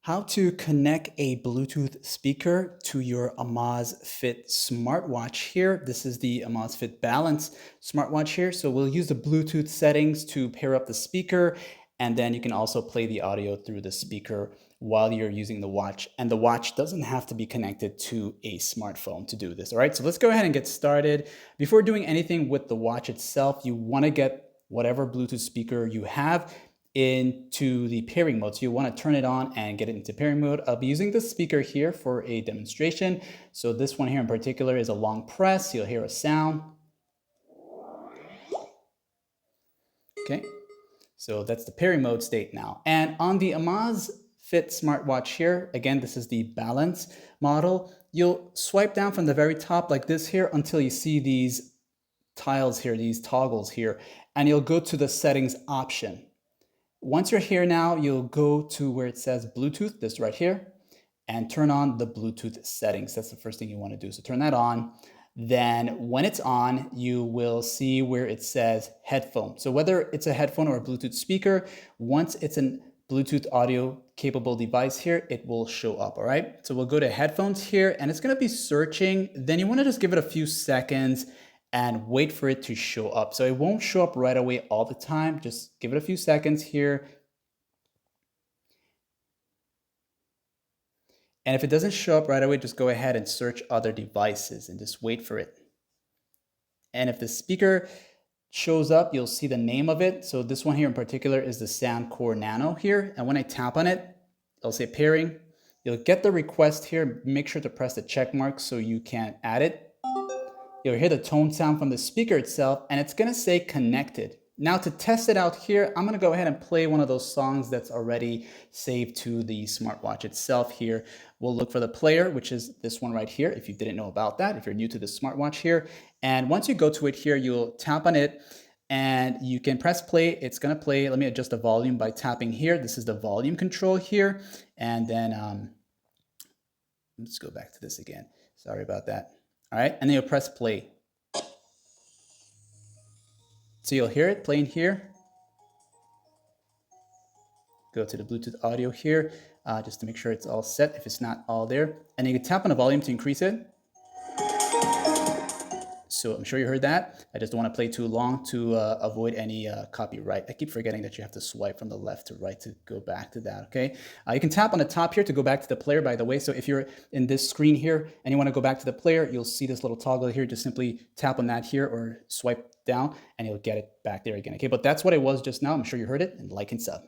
How to connect a Bluetooth speaker to your Amazfit smartwatch here. This is the Amazfit Balance smartwatch here. So we'll use the Bluetooth settings to pair up the speaker, and then you can also play the audio through the speaker while you're using the watch. And the watch doesn't have to be connected to a smartphone to do this. All right, so let's go ahead and get started. Before doing anything with the watch itself, you want to get whatever Bluetooth speaker you have into the pairing mode. So you want to turn it on and get it into pairing mode. I'll be using this speaker here for a demonstration. So this one here in particular is a long press. You'll hear a sound. Okay, so that's the pairing mode state now. And on the Amazfit smartwatch here, again, this is the Balance model. You'll swipe down from the very top like this here until you see these tiles here, these toggles here, and you'll go to the settings option. Once you're here now, you'll go to where it says Bluetooth, this right here, and turn on the Bluetooth settings. That's the first thing you want to do. So turn that on. Then when it's on, you will see where it says headphone. So whether it's a headphone or a Bluetooth speaker, once it's a Bluetooth audio capable device here, it will show up, all right? So we'll go to headphones here, and it's gonna be searching. Then you wanna just give it a few seconds and wait for it to show up. So it won't show up right away all the time. Just give it a few seconds here. And if it doesn't show up right away, just go ahead and search other devices and just wait for it. And if the speaker shows up, you'll see the name of it. So this one here in particular is the Soundcore Nano here. And when I tap on it, it'll say pairing. You'll get the request here. Make sure to press the check mark so you can add it. You'll hear the tone sound from the speaker itself, and it's gonna say connected. Now to test it out here, I'm gonna go ahead and play one of those songs that's already saved to the smartwatch itself here. We'll look for the player, which is this one right here, if you didn't know about that, if you're new to the smartwatch here. And once you go to it here, you'll tap on it, and you can press play. It's gonna play. Let me adjust the volume by tapping here. This is the volume control here. And then let's go back to this again. Sorry about that. All right, and then you'll press play. So you'll hear it playing here. Go to the Bluetooth audio here, just to make sure it's all set if it's not all there. And you can tap on the volume to increase it. So I'm sure you heard that. I just don't want to play too long to avoid any copyright. I keep forgetting that you have to swipe from the left to right to go back to that, okay? You can tap on the top here to go back to the player, by the way. So if you're in this screen here and you want to go back to the player, you'll see this little toggle here. Just simply tap on that here or swipe down and you'll get it back there again, okay? But that's what it was just now. I'm sure you heard it, and like and sub.